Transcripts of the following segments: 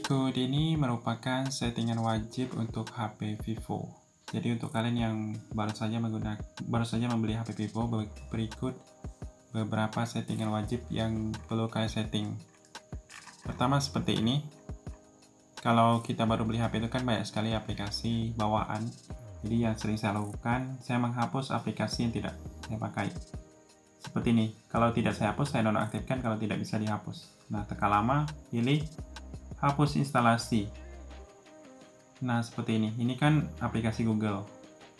Berikut ini merupakan settingan wajib untuk HP Vivo. Jadi untuk kalian yang baru saja membeli HP Vivo, berikut beberapa settingan wajib yang perlu kalian setting. Pertama seperti ini. Kalau kita baru beli HP itu kan banyak sekali aplikasi bawaan. Jadi yang sering saya lakukan, saya menghapus aplikasi yang tidak saya pakai. Seperti ini. Kalau tidak saya hapus, saya nonaktifkan. Kalau tidak bisa dihapus. Nah, tekan lama, pilih hapus instalasi. Nah, seperti ini. Ini kan aplikasi Google.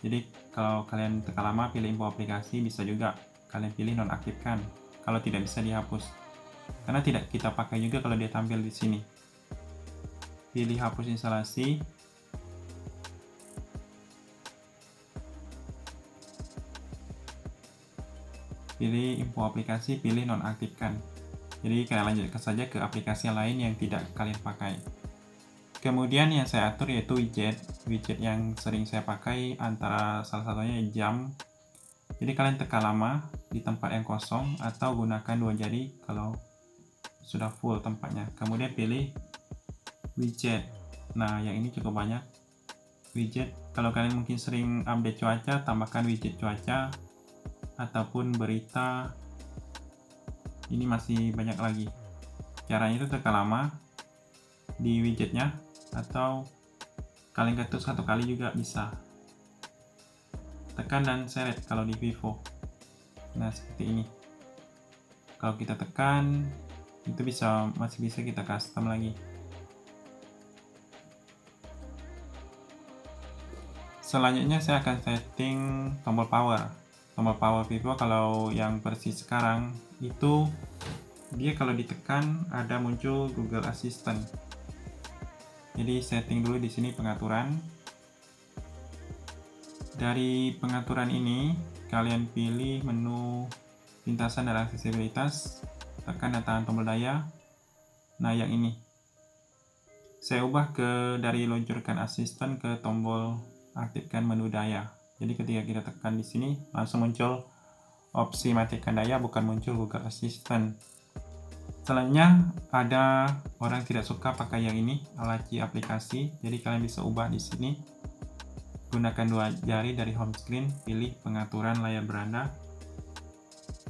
Jadi, kalau kalian tekan lama pilih info aplikasi, bisa juga kalian pilih nonaktifkan kalau tidak bisa dihapus. Karena tidak kita pakai juga kalau dia tampil di sini. Pilih hapus instalasi. Pilih info aplikasi, pilih nonaktifkan. Jadi kalian lanjutkan saja ke aplikasi yang lain yang tidak kalian pakai. Kemudian yang saya atur yaitu widget yang sering saya pakai antara salah satunya jam. Jadi kalian tekan lama di tempat yang kosong atau gunakan 2 jari kalau sudah full tempatnya. Kemudian pilih widget. Nah, yang ini cukup banyak widget. Kalau kalian mungkin sering update cuaca, tambahkan widget cuaca ataupun berita. Ini masih banyak lagi. Caranya itu tekan lama di widgetnya atau kalian ketuk satu kali juga bisa. Tekan dan seret kalau di Vivo. Nah, seperti ini. Kalau kita tekan, itu masih bisa kita custom lagi. Selanjutnya saya akan setting tombol power. Tombol power Vivo kalau yang versi sekarang itu dia kalau ditekan ada muncul Google Assistant. Jadi setting dulu di sini pengaturan. Dari pengaturan ini kalian pilih menu lintasan dan aksesibilitas, tekan dan tahan tombol daya. Nah, yang ini saya ubah dari luncurkan asisten ke tombol aktifkan menu daya. Jadi ketika kita tekan di sini langsung muncul opsi matikan daya, bukan muncul Google Assistant. Selanjutnya ada orang tidak suka pakai yang ini, laci aplikasi. Jadi kalian bisa ubah di sini. Gunakan 2 jari dari home screen, pilih pengaturan layar beranda.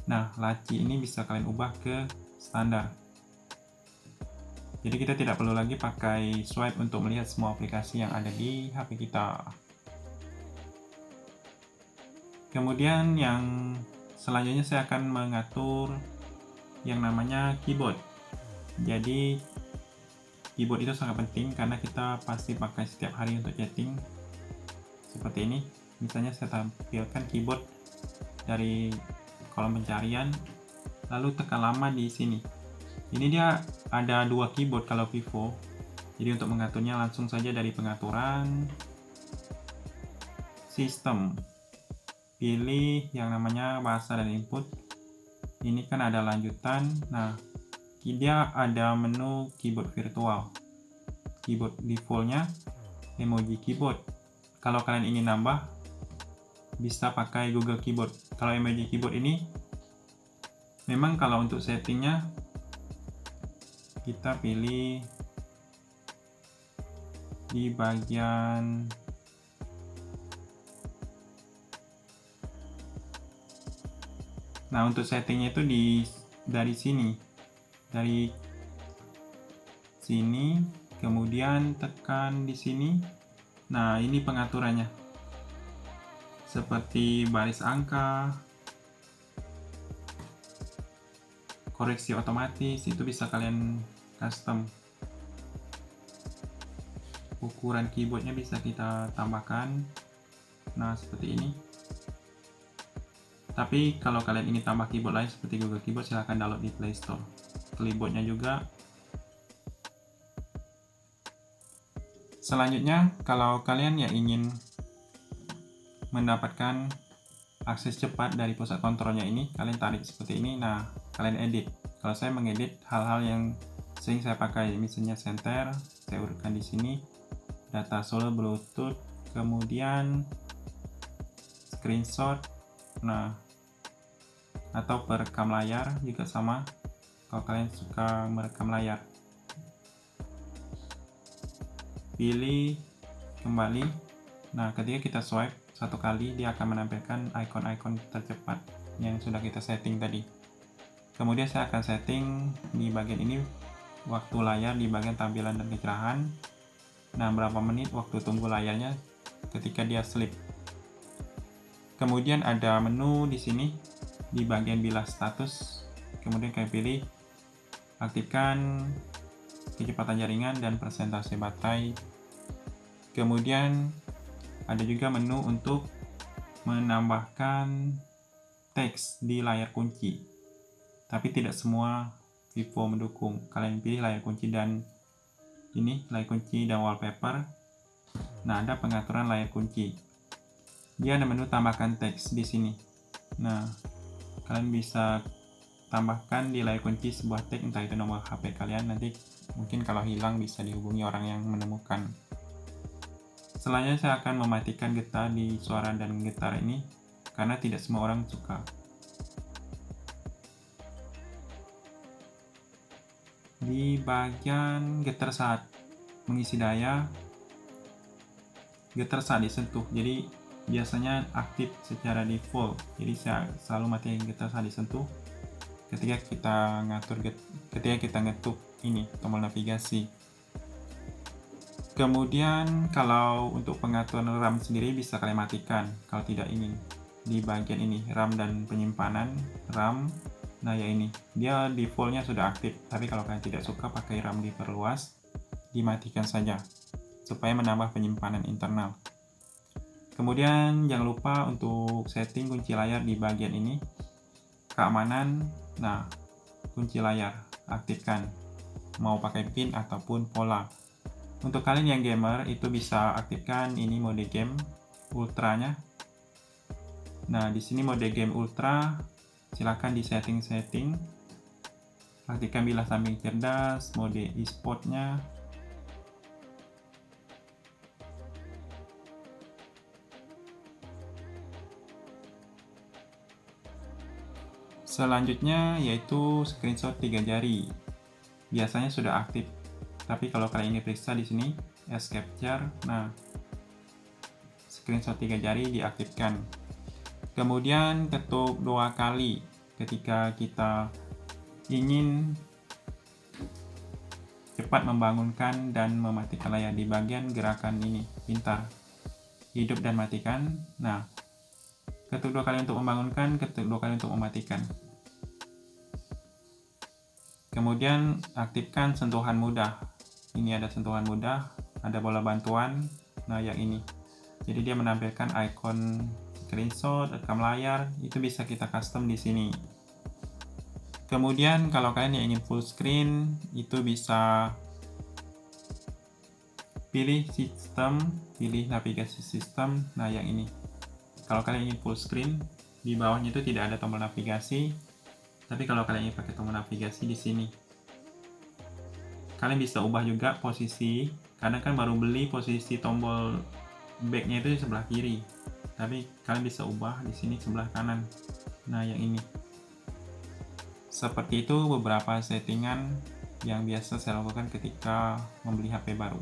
Nah, laci ini bisa kalian ubah ke standar. Jadi kita tidak perlu lagi pakai swipe untuk melihat semua aplikasi yang ada di HP kita. Kemudian yang selanjutnya saya akan mengatur yang namanya keyboard. Jadi keyboard itu sangat penting karena kita pasti pakai setiap hari untuk chatting. Seperti ini. Misalnya saya tampilkan keyboard dari kolom pencarian, lalu tekan lama di sini. Ini dia ada 2 keyboard kalau Vivo. Jadi untuk mengaturnya langsung saja dari pengaturan sistem. Pilih yang namanya bahasa dan input. Ini kan ada lanjutan. Nah, dia ada menu keyboard virtual. Keyboard defaultnya emoji keyboard. Kalau kalian ingin nambah, bisa pakai Google Keyboard. Kalau emoji keyboard ini, memang kalau untuk settingnya, kita pilih di bagian untuk settingnya itu dari sini, kemudian tekan di sini. Nah, ini pengaturannya seperti baris angka, koreksi otomatis, itu bisa kalian custom. Ukuran keyboardnya bisa kita tambahkan. Nah, seperti ini. Tapi kalau kalian ingin tambah keyboard lain seperti Google Keyboard, silahkan download di Play Store. Keyboardnya juga. Selanjutnya, kalau kalian yang ingin mendapatkan akses cepat dari pusat kontrolnya ini, kalian tarik seperti ini. Nah, kalian edit. Kalau saya mengedit hal-hal yang sering saya pakai, misalnya center, saya urutkan di sini, data solo Bluetooth, kemudian screenshot. Nah, atau perekam layar juga sama kalau kalian suka merekam layar. pilih kembali. Nah, ketika kita swipe satu kali, dia akan menampilkan icon-icon tercepat yang sudah kita setting tadi. Kemudian saya akan setting di bagian ini waktu layar di bagian tampilan dan kecerahan. Nah, berapa menit waktu tunggu layarnya ketika dia sleep. Kemudian ada menu di sini di bagian bilas status. Kemudian kalian pilih aktifkan kecepatan jaringan dan persentase baterai. Kemudian ada juga menu untuk menambahkan teks di layar kunci. Tapi tidak semua Vivo mendukung. Kalian pilih layar kunci dan layar kunci dan wallpaper. Nah, ada pengaturan layar kunci. Dia ada menu tambahkan teks di sini. Nah, kalian bisa tambahkan di layar kunci sebuah teks, entah itu nomor HP kalian. Nanti mungkin kalau hilang bisa dihubungi orang yang menemukan. Selanjutnya saya akan mematikan getah di suara dan getar ini karena tidak semua orang suka. Di bagian getar saat mengisi daya, getar saat disentuh, jadi biasanya aktif secara default, jadi saya selalu matiin getar saat disentuh ketika kita ngetuk ini tombol navigasi. Kemudian kalau untuk pengaturan RAM sendiri bisa kalian matikan kalau tidak ingin. Di bagian ini RAM dan penyimpanan RAM, nah ya ini dia defaultnya sudah aktif, tapi kalau kalian tidak suka pakai RAM diperluas, dimatikan saja supaya menambah penyimpanan internal. Kemudian jangan lupa untuk setting kunci layar di bagian ini, keamanan. Nah, kunci layar aktifkan, mau pakai pin ataupun pola. Untuk kalian yang gamer itu bisa aktifkan ini mode game ultranya. Nah, di sini mode game ultra silakan di setting. Aktifkan bilas samping cerdas, mode e-sportnya. Selanjutnya yaitu screenshot 3 jari. Biasanya sudah aktif. Tapi kalau kalian ingin periksa di sini S capture, nah screenshot 3 jari diaktifkan. Kemudian ketuk 2 kali ketika kita ingin cepat membangunkan dan mematikan layar di bagian gerakan ini pintar hidup dan matikan. Nah, ketuk 2 kali untuk membangunkan, ketuk 2 kali untuk mematikan. Kemudian aktifkan sentuhan mudah. Ini ada sentuhan mudah, ada bola bantuan. Nah, yang ini. Jadi dia menampilkan icon screenshot, rekam layar, itu bisa kita custom di sini. Kemudian kalau kalian yang ingin full screen, itu bisa pilih sistem, pilih navigasi sistem. Nah, yang ini. Kalau kalian ingin full screen, di bawahnya itu tidak ada tombol navigasi. Tapi kalau kalian ingin pakai tombol navigasi di sini, kalian bisa ubah juga posisi. Kadang kan baru beli posisi tombol backnya itu di sebelah kiri, tapi kalian bisa ubah di sini sebelah kanan. Nah, yang ini. Seperti itu beberapa settingan yang biasa saya lakukan ketika membeli HP baru.